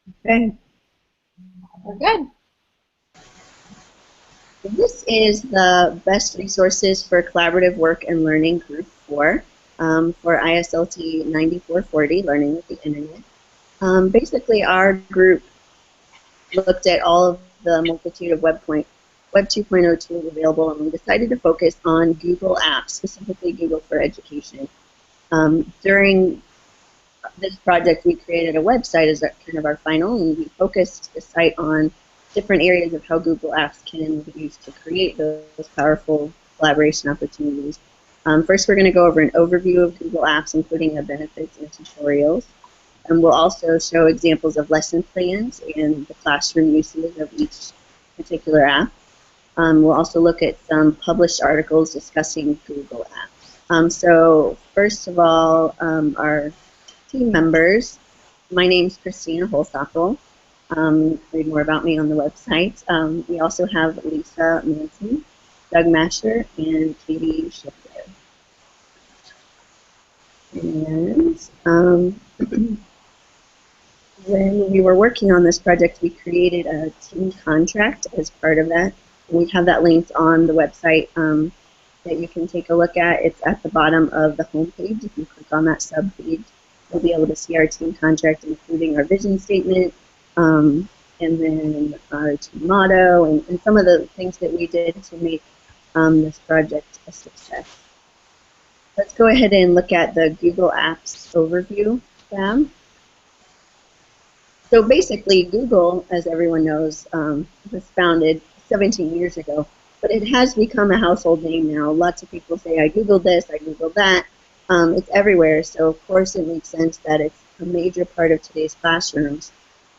Okay, we're good. This is the best resources for collaborative work and learning group 4 for ISLT 9440, Learning with the Internet. Basically, our group looked at all of the multitude of Web 2.0 tools available, and we decided to focus on Google Apps, specifically Google for Education. During this project, we created a website as kind of our final, and we focused the site on different areas of how Google Apps can be used to create those powerful collaboration opportunities. First, we're going to go over an overview of Google Apps, including the benefits and tutorials. And we'll also show examples of lesson plans and the classroom uses of each particular app. We'll also look at some published articles discussing Google Apps. So first of all, our team members. My name is Christina Holsapple. Read more about me on the website. We also have Lisa Manson, Doug Masher, and Katie Shifter. And when we were working on this project, we created a team contract as part of that. And we have that linked on the website that you can take a look at. It's at the bottom of the homepage. If you click on that subpage, you'll be able to see our team contract, including our vision statement, and then our team motto, and some of the things that we did to make this project a success. Let's go ahead and look at the Google Apps overview tab. So basically, Google, as everyone knows, was founded 17 years ago, but it has become a household name now. Lots of people say, I Googled this, I Googled that. It's everywhere, so of course it makes sense that it's a major part of today's classrooms.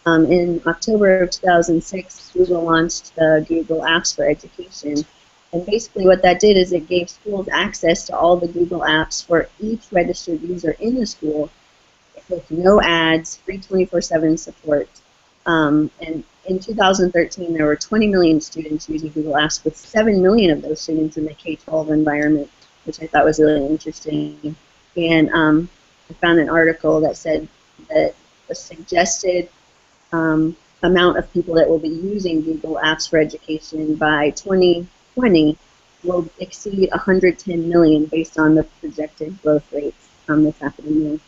In October of 2006, Google launched the Google Apps for Education. And basically what that did is it gave schools access to all the Google Apps for each registered user in the school with no ads, free 24/7 support. And in 2013, there were 20 million students using Google Apps, with 7 million of those students in the K-12 environment, which I thought was really interesting. And I found an article that said that the suggested amount of people that will be using Google Apps for Education by 2020 will exceed 110 million based on the projected growth rates that's happening there.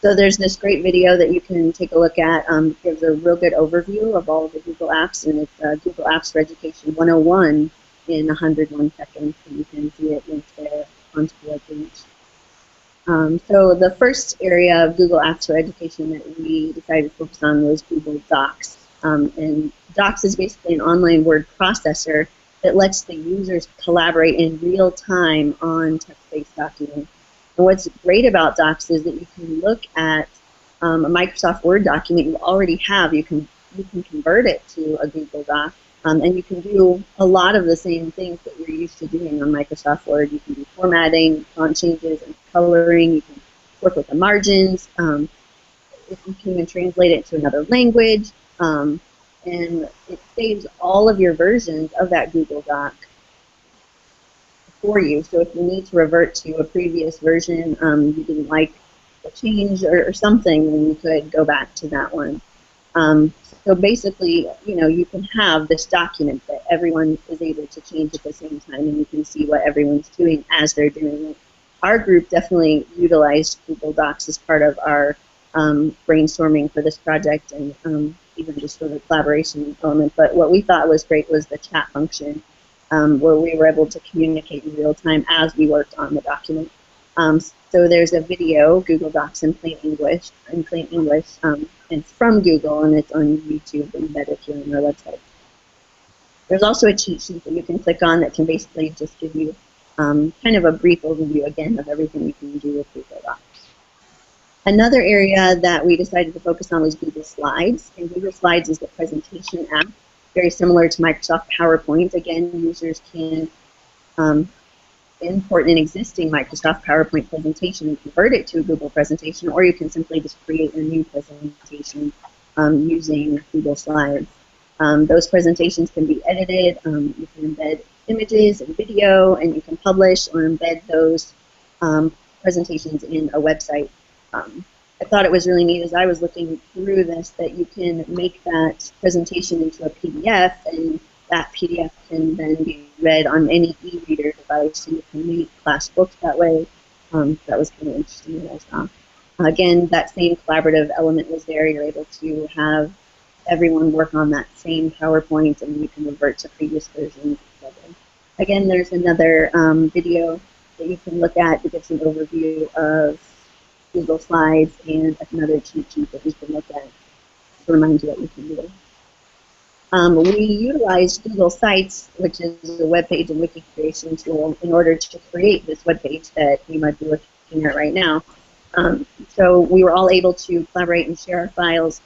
So there's this great video that you can take a look at. It gives a real good overview of all of the Google Apps, and it's Google Apps for Education 101 in 101 seconds, and you can see it linked there onto the webpage. So the first area of Google Apps for Education that we decided to focus on was Google Docs. And Docs is basically an online word processor that lets the users collaborate in real time on text-based documents. And what's great about Docs is that you can look at a Microsoft Word document you already have. You can convert it to a Google Doc, and you can do a lot of the same things that you're used to doing on Microsoft Word. You can do formatting, font changes, and coloring. You can work with the margins. You can even translate it to another language, and it saves all of your versions of that Google Doc for you. So if you need to revert to a previous version, you didn't like the change or something, then you could go back to that one. So basically, you can have this document that everyone is able to change at the same time, and you can see what everyone's doing as they're doing it. Our group definitely utilized Google Docs as part of our brainstorming for this project, and even just for the collaboration element. But what we thought was great was the chat function, where we were able to communicate in real time as we worked on the document. So there's a video, Google Docs in plain English, it's from Google, and it's on YouTube embedded here on our website. There's also a cheat sheet that you can click on that can basically just give you kind of a brief overview, again, of everything you can do with Google Docs. Another area that we decided to focus on was Google Slides, and Google Slides is the presentation app, very similar to Microsoft PowerPoint. Again, users can import an existing Microsoft PowerPoint presentation and convert it to a Google presentation, or you can simply just create a new presentation using Google Slides. Those presentations can be edited. You can embed images and video, and you can publish or embed those presentations in a website I thought it was really neat as I was looking through this that you can make that presentation into a PDF, and that PDF can then be read on any e-reader device, and you can make class books that way. That was kind of interesting that I saw. Again, that same collaborative element was there. You're able to have everyone work on that same PowerPoint, and you can revert to previous versions, etc. Again, there's another video that you can look at that gives an overview of Google Slides and another cheat sheet that you can look at to remind you what you can do. We utilized Google Sites, which is a web page and wiki creation tool, in order to create this web page that you might be looking at right now. So we were all able to collaborate and share our files,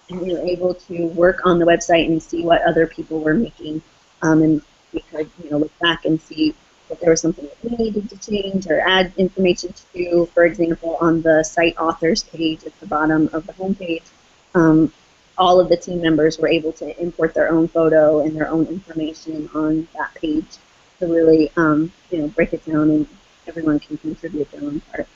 and we were able to work on the website and see what other people were making, and we could, look back and see if there was something that we needed to change or add information to. For example, on the site authors page at the bottom of the home page, all of the team members were able to import their own photo and their own information on that page to really, break it down, and everyone can contribute their own part.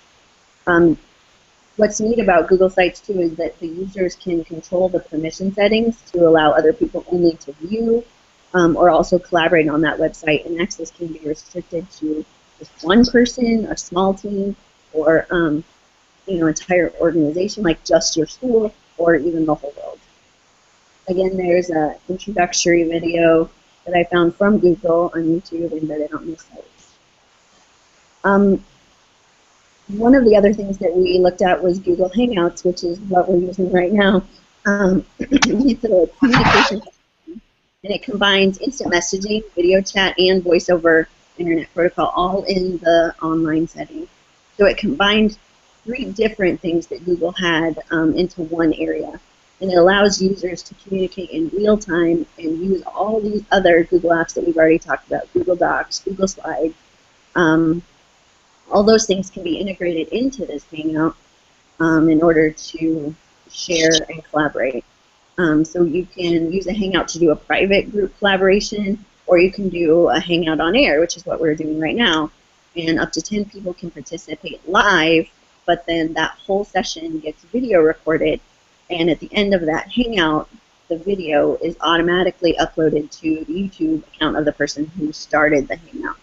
What's neat about Google Sites too is that the users can control the permission settings to allow other people only to view or also collaborate on that website, and access can be restricted to just one person, a small team, or entire organization like just your school, or even the whole world. Again, there's an introductory video that I found from Google on YouTube embedded on the site. One of the other things that we looked at was Google Hangouts, which is what we're using right now. It's a communication platform, and it combines instant messaging, video chat, and voice over internet protocol all in the online setting. So it combined 3 different things that Google had into one area. And it allows users to communicate in real time and use all these other Google apps that we've already talked about, Google Docs, Google Slides. All those things can be integrated into this Hangout in order to share and collaborate. So you can use a Hangout to do a private group collaboration, or you can do a Hangout on air, which is what we're doing right now. And up to 10 people can participate live, but then that whole session gets video recorded, and at the end of that Hangout, the video is automatically uploaded to the YouTube account of the person who started the Hangout.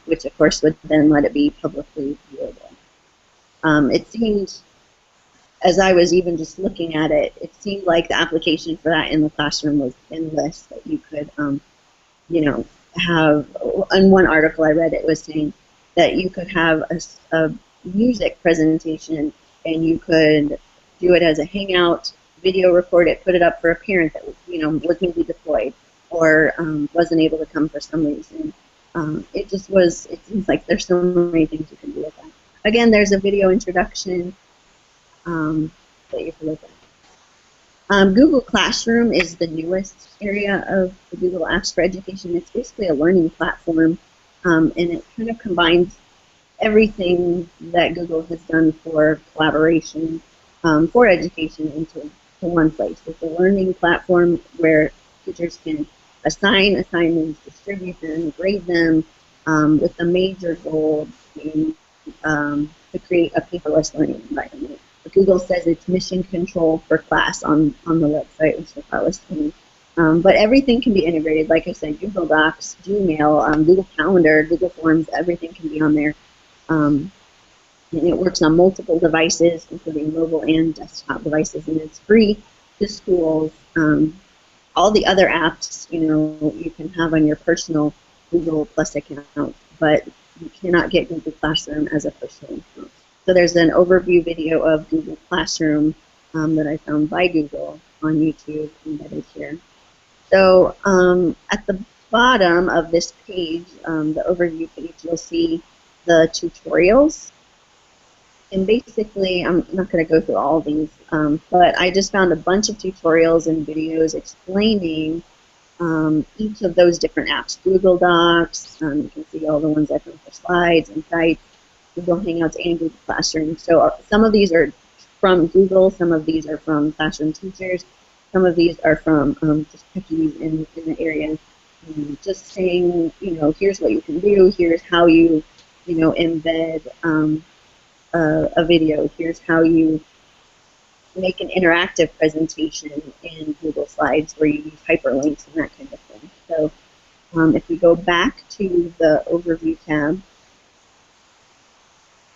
Which of course would then let it be publicly viewable. It seemed, as I was even just looking at it, it seemed like the application for that in the classroom was endless, that you could, have, in one article I read, it was saying that you could have a music presentation, and you could do it as a Hangout, video record it, put it up for a parent that was maybe deployed or wasn't able to come for some reason. It seems like there's so many things you can do with that. Again, there's a video introduction that you can look at. Google Classroom is the newest area of the Google Apps for Education. It's basically a learning platform, and it kind of combines everything that Google has done for collaboration for education into one place. It's a learning platform where teachers can assign assignments, distribute them, grade them, with the major goal being to create a paperless learning environment. But Google says it's mission control for class on the website, which I was saying. But everything can be integrated. Like I said, Google Docs, Gmail, Google Calendar, Google Forms, everything can be on there. And it works on multiple devices, including mobile and desktop devices, and it's free to schools. All the other apps, you can have on your personal Google Plus account, but you cannot get Google Classroom as a personal account. So there's an overview video of Google Classroom that I found by Google on YouTube embedded here. So at the bottom of this page, the overview page, you'll see the tutorials. And basically, I'm not going to go through all of these, but I just found a bunch of tutorials and videos explaining each of those different apps. Google Docs, you can see all the ones I found for Slides and Sites, Google Hangouts, and Google Classroom. So some of these are from Google, some of these are from classroom teachers, some of these are from just techies in the area. Just saying, here's what you can do, here's how you, embed a video. Here's how you make an interactive presentation in Google Slides where you use hyperlinks and that kind of thing. So if we go back to the Overview tab,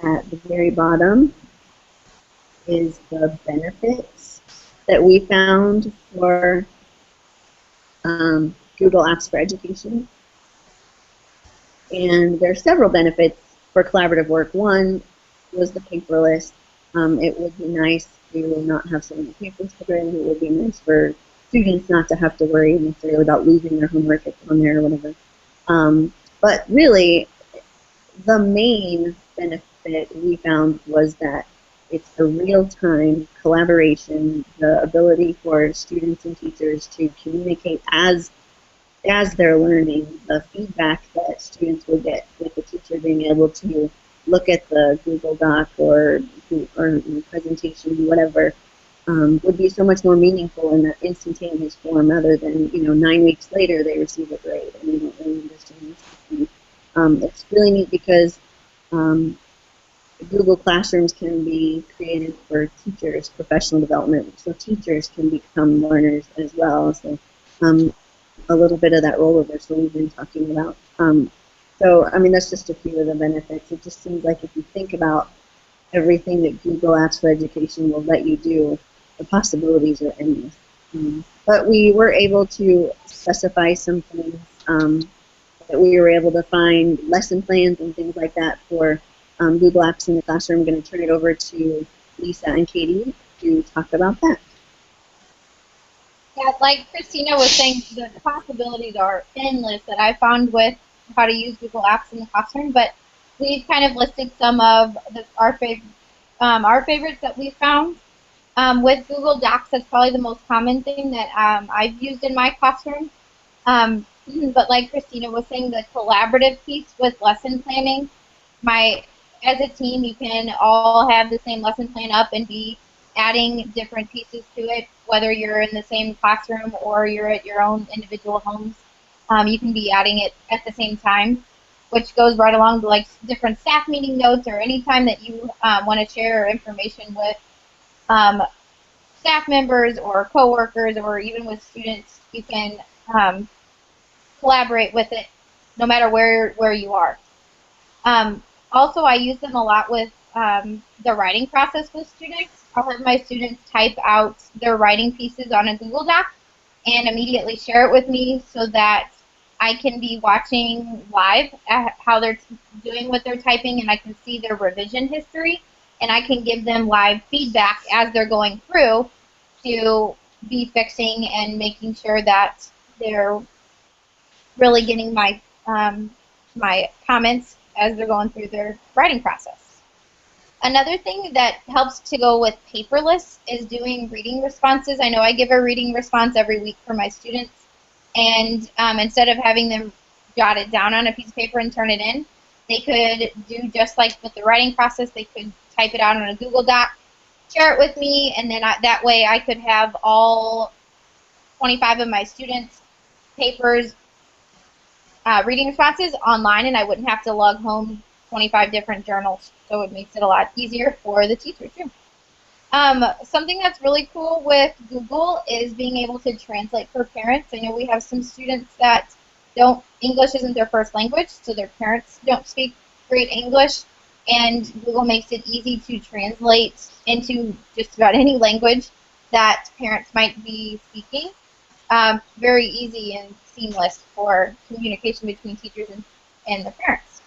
at the very bottom is the benefits that we found for Google Apps for Education. And there are several benefits for collaborative work. One was the paperless. It would be nice to not have so many papers to go in. It would be nice for students not to have to worry necessarily about losing their homework on there or whatever. But really, the main benefit we found was that it's a real-time collaboration, the ability for students and teachers to communicate as they're learning, the feedback that students will get with the teacher being able to look at the Google Doc or presentation, whatever, would be so much more meaningful in that instantaneous form rather than, 9 weeks later they receive a grade and they don't really understand this. It's really neat because Google Classrooms can be created for teachers' professional development, so teachers can become learners as well. So a little bit of that rollover, so we've been talking about. So, I mean, that's just a few of the benefits. It just seems like if you think about everything that Google Apps for Education will let you do, the possibilities are endless. But we were able to specify some things that we were able to find lesson plans and things like that for Google Apps in the classroom. I'm going to turn it over to Lisa and Katie to talk about that. Yeah, like Christina was saying, the possibilities are endless that I found with how to use Google Apps in the classroom. But we've kind of listed some of our favorites that we found. With Google Docs, that's probably the most common thing that I've used in my classroom. But like Christina was saying, the collaborative piece with lesson planning, as a team, you can all have the same lesson plan up and be adding different pieces to it, whether you're in the same classroom or you're at your own individual homes. You can be adding it at the same time, which goes right along to like different staff meeting notes or any time that you want to share information with staff members or coworkers or even with students. You can collaborate with it no matter where you are. Also, I use them a lot with the writing process with students. I'll have my students type out their writing pieces on a Google Doc and immediately share it with me so that I can be watching live how they're doing what they're typing, and I can see their revision history, and I can give them live feedback as they're going through to be fixing and making sure that they're really getting my comments as they're going through their writing process. Another thing that helps to go with paperless is doing reading responses. I know I give a reading response every week for my students, and instead of having them jot it down on a piece of paper and turn it in, they could do just like with the writing process. They could type it out on a Google Doc, share it with me, and then that way I could have all 25 of my students' papers reading responses online, and I wouldn't have to lug home 25 different journals, so it makes it a lot easier for the teacher too. Something that's really cool with Google is being able to translate for parents. I know we have some students that English isn't their first language, so their parents don't speak great English, and Google makes it easy to translate into just about any language that parents might be speaking. Very easy and seamless for communication between teachers and the parents.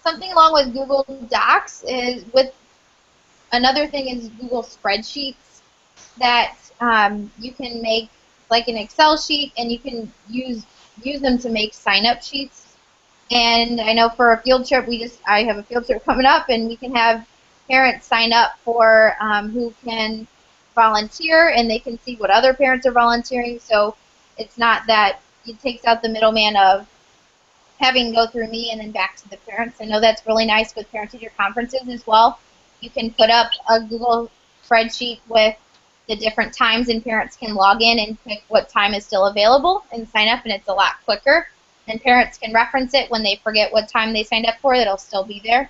Something along with Google Docs is another thing is Google Spreadsheets that you can make like an Excel sheet, and you can use them to make sign-up sheets. And I know for a field trip, I have a field trip coming up, and we can have parents sign up for who can volunteer, and they can see what other parents are volunteering. So it's not that it takes out the middleman of having to go through me and then back to the parents. I know that's really nice with parent-teacher conferences as well. You can put up a Google spreadsheet with the different times, and parents can log in and pick what time is still available and sign up, and it's a lot quicker. And parents can reference it when they forget what time they signed up for. It'll still be there.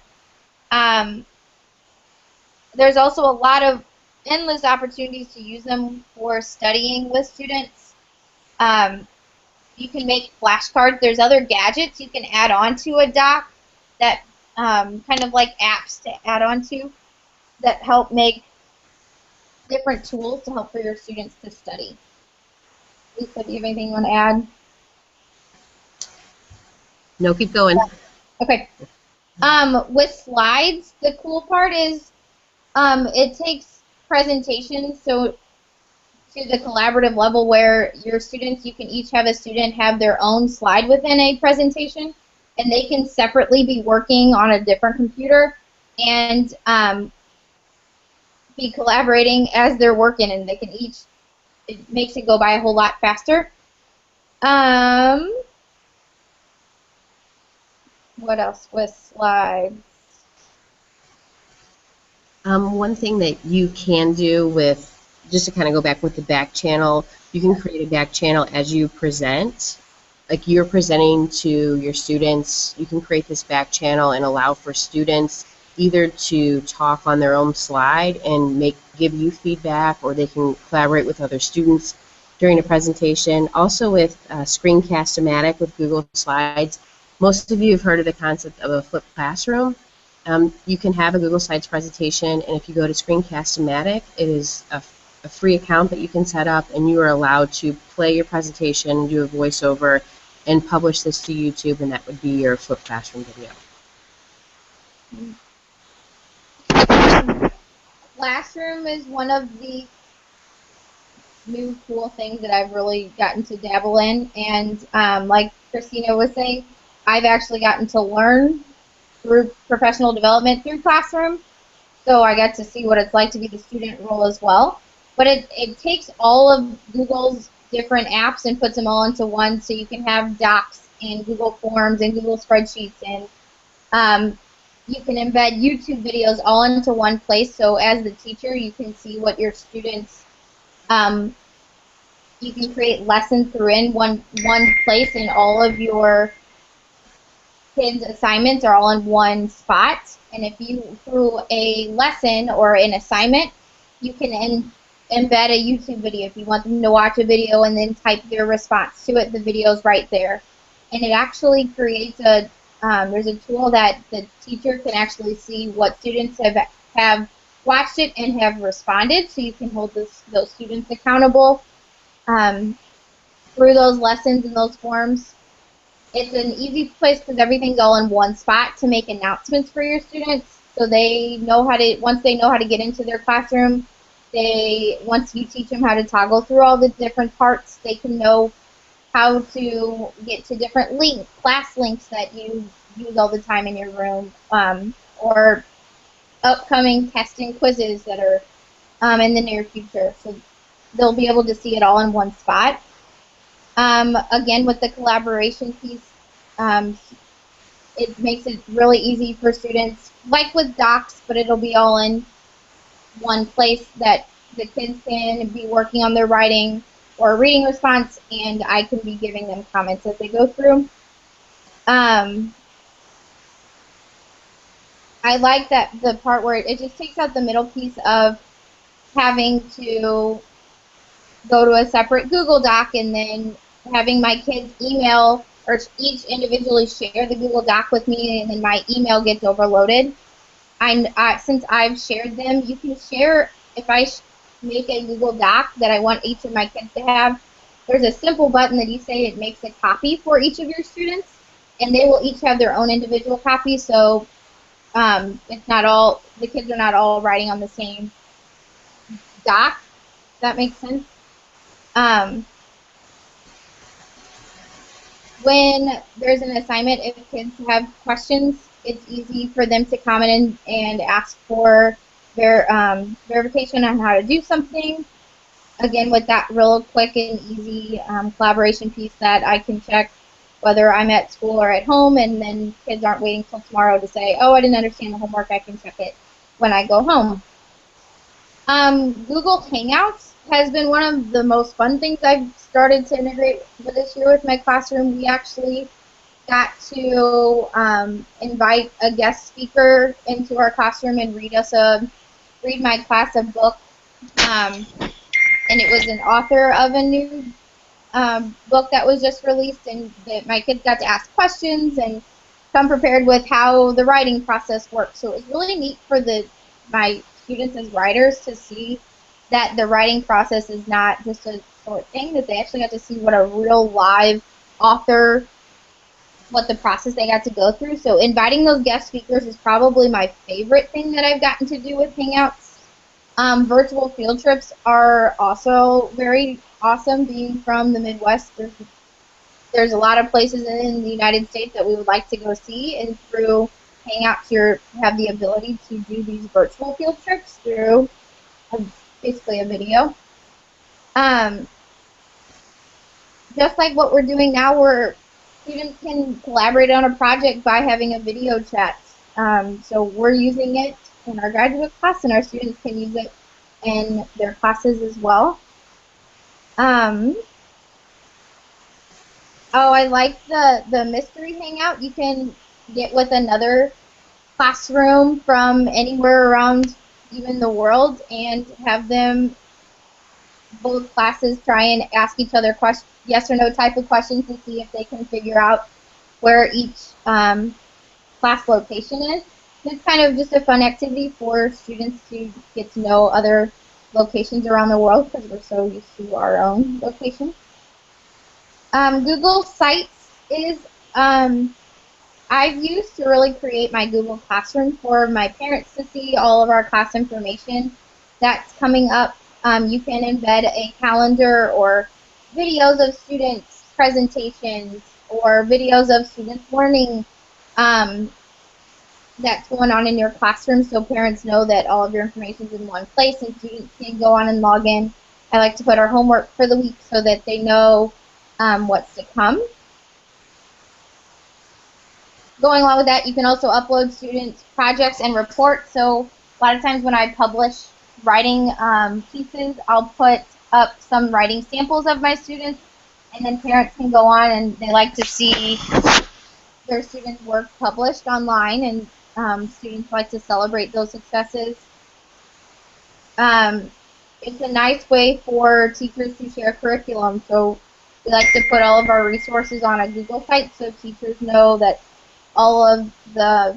there's also a lot of endless opportunities to use them for studying with students. Um, you can make flashcards. There's other gadgets you can add on to a doc that kind of like apps to add on to that help make different tools to help for your students to study. Lisa, do you have anything you want to add? No, keep going. Okay. With slides, the cool part is it takes presentations so to the collaborative level where your students, you can each have a student have their own slide within a presentation, and they can separately be working on a different computer and be collaborating as they're working, and they can each, it makes it go by a whole lot faster. What else with slides? One thing that you can do with, just to kind of go back with the back channel, you can create a back channel as you present. Like you're presenting to your students, you can create this back channel and allow for students either to talk on their own slide and give you feedback, or they can collaborate with other students during a presentation. Also with Screencast-O-Matic with Google Slides, most of you have heard of the concept of a flipped classroom. You can have a Google Slides presentation, and if you go to Screencast-O-Matic, it is a free account that you can set up, and you are allowed to play your presentation, do a voiceover, and publish this to YouTube, and that would be your flipped classroom video. Classroom is one of the new cool things that I've really gotten to dabble in, and like Christina was saying, I've actually gotten to learn through professional development through Classroom, so I got to see what it's like to be the student role as well. But it takes all of Google's different apps and puts them all into one, so you can have Docs and Google Forms and Google Spreadsheets, and you can embed YouTube videos all into one place, so as the teacher you can see what your students, you can create lessons through one place, and all of your kids' assignments are all in one spot. And if you, through a lesson or an assignment, you can embed a YouTube video. If you want them to watch a video and then type their response to it, the video's right there. And it actually creates a, there's a tool that the teacher can actually see what students have watched it and have responded, so you can hold those students accountable through those lessons and those forms. It's an easy place because everything's all in one spot to make announcements for your students, so they know how to, once they know how to get into their classroom, once you teach them how to toggle through all the different parts, they can know how to get to different class links that you use all the time in your room, or upcoming testing quizzes that are in the near future. So they'll be able to see it all in one spot. Again, with the collaboration piece, it makes it really easy for students, like with Docs, but it'll be all in one place that the kids can be working on their writing or reading response, and I can be giving them comments as they go through. I like that the part where it just takes out the middle piece of having to go to a separate Google Doc and then having my kids email or each individually share the Google Doc with me, and then my email gets overloaded. Since I've shared them, you can share, if I make a Google Doc that I want each of my kids to have, there's a simple button that you say it makes a copy for each of your students, and they will each have their own individual copy, so it's not all, the kids are not all writing on the same doc, if that makes sense. When there's an assignment, if kids have questions, it's easy for them to comment and ask for their verification on how to do something. Again, with that real quick and easy collaboration piece that I can check whether I'm at school or at home, and then kids aren't waiting till tomorrow to say, oh, I didn't understand the homework, I can check it when I go home. Google Hangouts has been one of the most fun things I've started to integrate with this year with my classroom. We actually got to invite a guest speaker into our classroom and read us a read my class a book, and it was an author of a new book that was just released, and that my kids got to ask questions and come prepared with how the writing process works. So it was really neat for my students as writers to see that the writing process is not just a short thing, that they actually got to see what a real live author, what the process they got to go through. So inviting those guest speakers is probably my favorite thing that I've gotten to do with Hangouts. Virtual field trips are also very awesome. Being from the Midwest, there's a lot of places in the United States that we would like to go see, and through Hangouts you have the ability to do these virtual field trips through basically a video. Just like what we're doing now, where students can collaborate on a project by having a video chat. So we're using it in our graduate class, and our students can use it in their classes as well. Oh, I like the mystery hangout. You can get with another classroom from anywhere around even the world and have them, both classes, try and ask each other yes or no type of questions to see if they can figure out where each class location is. It's kind of just a fun activity for students to get to know other locations around the world, because we're so used to our own location. Google Sites is I've used to really create my Google Classroom for my parents to see all of our class information that's coming up. You can embed a calendar or videos of students' presentations or videos of students learning that's going on in your classroom, so parents know that all of your information is in one place and students can go on and log in. I like to put our homework for the week so that they know what's to come. Going along with that, you can also upload students' projects and reports. So a lot of times when I publish writing pieces, I'll put up some writing samples of my students, and then parents can go on and they like to see their students' work published online, and students like to celebrate those successes. It's a nice way for teachers to share curriculum. So we like to put all of our resources on a Google site so teachers know that all of the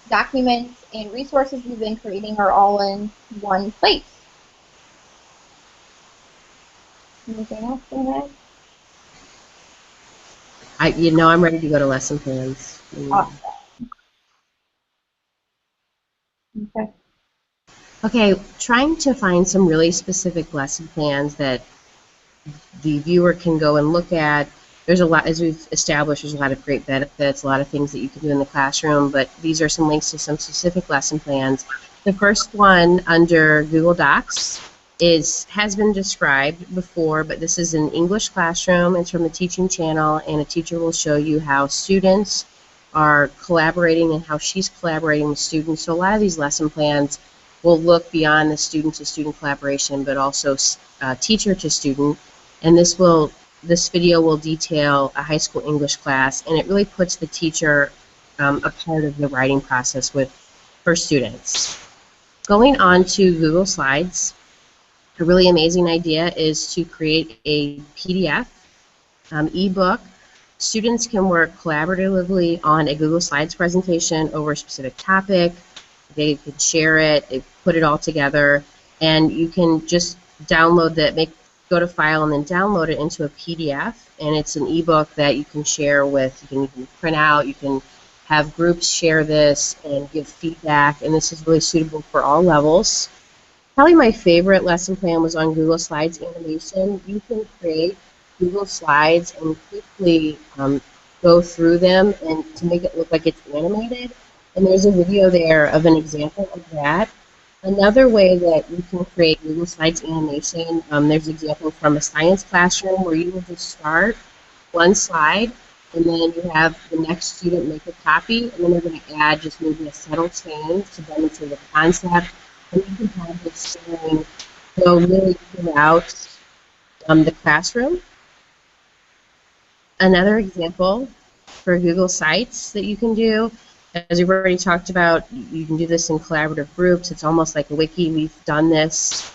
documents and resources we've been creating are all in one place. Anything else to add? I'm ready to go to lesson plans. Awesome. Okay. Okay, trying to find some really specific lesson plans that the viewer can go and look at. There's a lot, as we've established, there's a lot of great benefits, a lot of things that you can do in the classroom, but these are some links to some specific lesson plans. The first one under Google Docs has been described before, but this is an English classroom. It's from the Teaching Channel, and a teacher will show you how students are collaborating and how she's collaborating with students. So a lot of these lesson plans will look beyond the student-to-student collaboration, but also teacher-to-student, and this video will detail a high school English class, and it really puts the teacher a part of the writing process for students. Going on to Google Slides, a really amazing idea is to create a PDF ebook. Students can work collaboratively on a Google Slides presentation over a specific topic. They can share it, they put it all together, and you can just download that, go to File and then download it into a PDF, and it's an ebook that you can share with, you can print out, you can have groups share this and give feedback, and this is really suitable for all levels. Probably my favorite lesson plan was on Google Slides animation. You can create Google Slides and quickly go through them and to make it look like it's animated, and there's a video there of an example of that. Another way that you can create Google Slides animation, there's an example from a science classroom where you will just start one slide, and then you have the next student make a copy, and then they're going to add just maybe a subtle change to demonstrate the concept, and you can have this sharing go really throughout the classroom. Another example for Google Sites that you can do, as we've already talked about, you can do this in collaborative groups. It's almost like a wiki. We've done this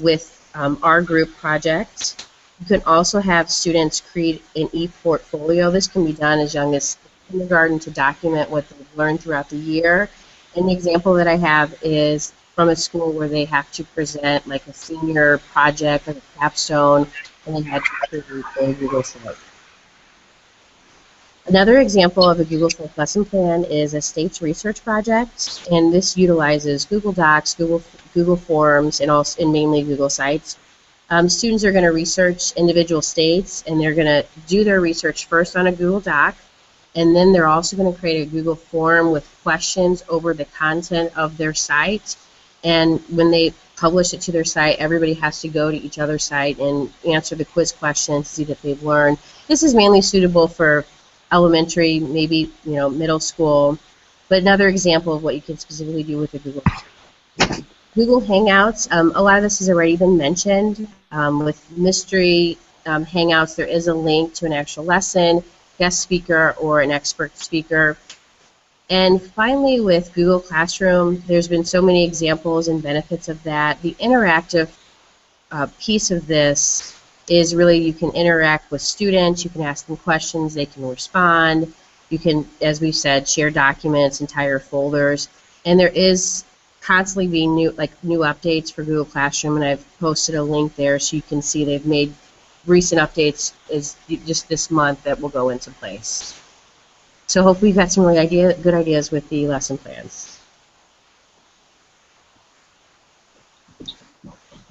with our group project. You can also have students create an e-portfolio. This can be done as young as kindergarten to document what they've learned throughout the year. And the example that I have is from a school where they have to present like a senior project, like a capstone, and they had to create a Google site. Another example of a Google Site lesson plan is a state's research project, and this utilizes Google Docs, Google Forms, and also and mainly Google Sites. Students are going to research individual states, and they're going to do their research first on a Google Doc, and then they're also going to create a Google form with questions over the content of their site. And when they publish it to their site, everybody has to go to each other's site and answer the quiz questions to see that they've learned. This is mainly suitable for elementary, maybe middle school. But another example of what you can specifically do with a Google Hangouts, a lot of this has already been mentioned. With Mystery Hangouts, there is a link to an actual lesson, guest speaker, or an expert speaker. And finally, with Google Classroom, there's been so many examples and benefits of that. The interactive piece of this is really you can interact with students, you can ask them questions, they can respond, you can, as we said, share documents, entire folders, and there is constantly being new updates for Google Classroom, and I've posted a link there so you can see they've made recent updates is just this month that will go into place. So hopefully you've got some really good ideas with the lesson plans.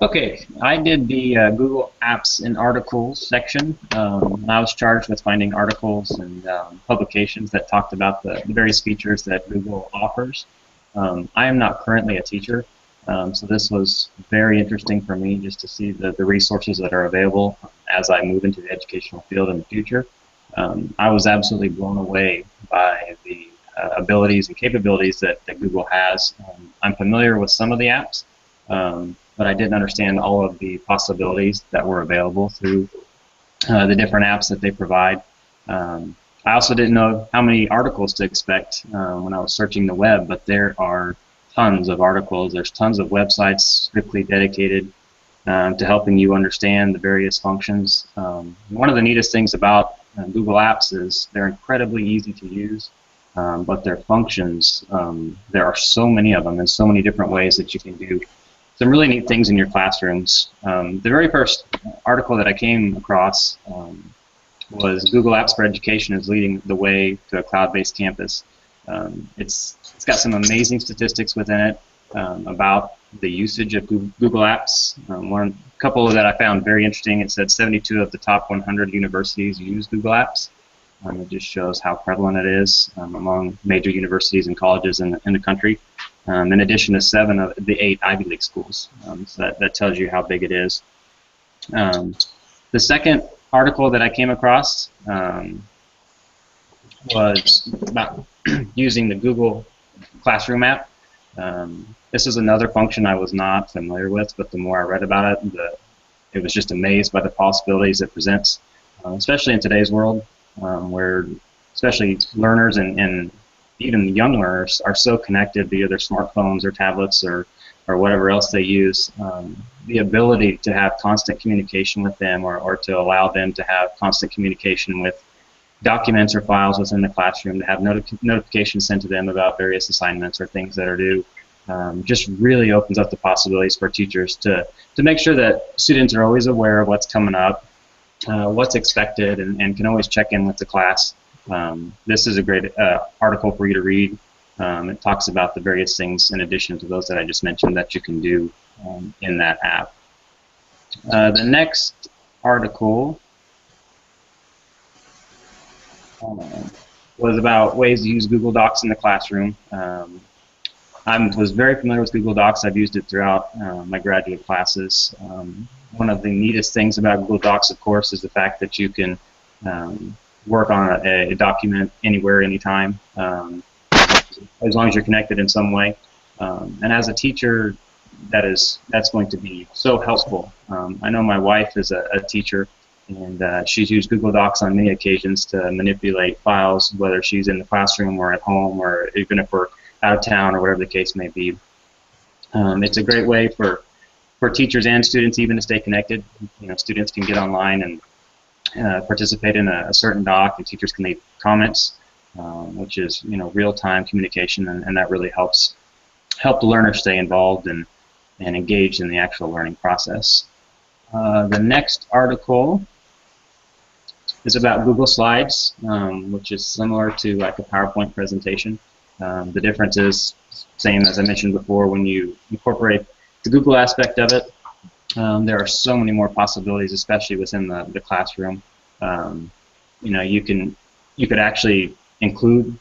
Okay, I did the Google Apps and Articles section. I was charged with finding articles and publications that talked about the various features that Google offers. I am not currently a teacher, so this was very interesting for me just to see the resources that are available as I move into the educational field in the future. I was absolutely blown away by the abilities and capabilities that Google has. I'm familiar with some of the apps, but I didn't understand all of the possibilities that were available through the different apps that they provide. I also didn't know how many articles to expect when I was searching the web, but there are tons of articles. There's tons of websites strictly dedicated to helping you understand the various functions. One of the neatest things about Google Apps is they're incredibly easy to use, but their functions, there are so many of them and so many different ways that you can do some really neat things in your classrooms. The very first article that I came across was Google Apps for Education is leading the way to a cloud-based campus. It's got some amazing statistics within it about the usage of Google Apps. One couple that I found very interesting, it said 72 of the top 100 universities use Google Apps. It just shows how prevalent it is among major universities and colleges in the country. In addition to 7 of the 8 Ivy League schools. So that tells you how big it is. The second article that I came across was about using the Google Classroom app. This is another function I was not familiar with, but the more I read about it, it was just amazed by the possibilities it presents, especially in today's world, where especially learners and even young learners are so connected via their smartphones or tablets or whatever else they use. The ability to have constant communication with them or to allow them to have constant communication with documents or files within the classroom, to have notifications sent to them about various assignments or things that are due, just really opens up the possibilities for teachers to make sure that students are always aware of what's coming up, what's expected, and can always check in with the class. This is a great article for you to read. It talks about the various things in addition to those that I just mentioned that you can do in that app. The next article was about ways to use Google Docs in the classroom. I was very familiar with Google Docs. I've used it throughout my graduate classes. One of the neatest things about Google Docs, of course, is the fact that you can work on a document anywhere, anytime, as long as you're connected in some way. And as a teacher, that's going to be so helpful. I know my wife is a teacher, And she's used Google Docs on many occasions to manipulate files, whether she's in the classroom or at home, or even if we're out of town or whatever the case may be. It's a great way for teachers and students even to stay connected. Students can get online and participate in a certain doc, and teachers can leave comments, which is real-time communication, and that really help the learner stay involved and engaged in the actual learning process. The next article is about Google Slides, which is similar to like a PowerPoint presentation. The difference is, same as I mentioned before, when you incorporate the Google aspect of it, there are so many more possibilities, especially within the classroom. You could actually include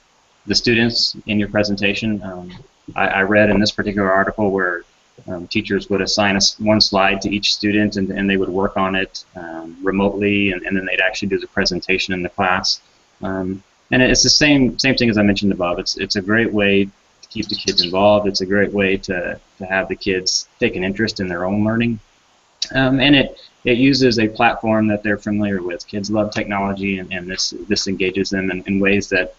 the students in your presentation. I read in this particular article where teachers would assign one slide to each student, and they would work on it remotely, and then they'd actually do the presentation in the class. And it's the same thing as I mentioned above. It's a great way to keep the kids involved. It's a great way to have the kids take an interest in their own learning. And it uses a platform that they're familiar with. Kids love technology, and this engages them in ways that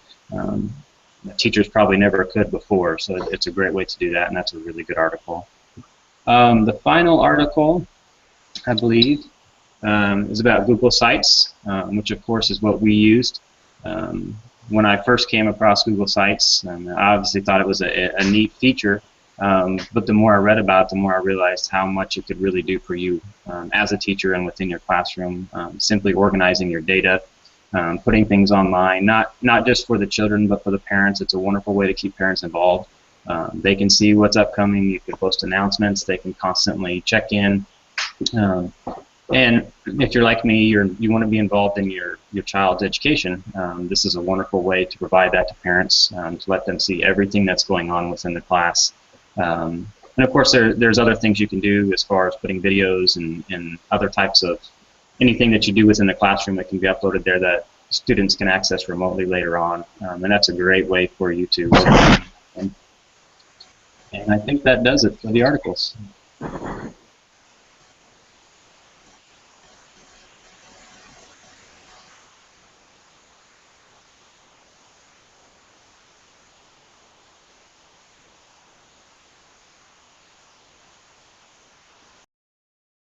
teachers probably never could before. So it's a great way to do that, and that's a really good article. The final article, I believe, is about Google Sites, which of course is what we used. When I first came across Google Sites, I obviously thought it was a neat feature, but the more I read about it, the more I realized how much it could really do for you as a teacher and within your classroom. Simply organizing your data, putting things online, not just for the children but for the parents. It's a wonderful way to keep parents involved. They can see what's upcoming. You can post announcements. They can constantly check in. And if you're like me, you want to be involved in your child's education. This is a wonderful way to provide that to parents, to let them see everything that's going on within the class. And of course, there's other things you can do as far as putting videos and other types of anything that you do within the classroom that can be uploaded there that students can access remotely later on. And that's a great way for you to. And I think that does it for the articles.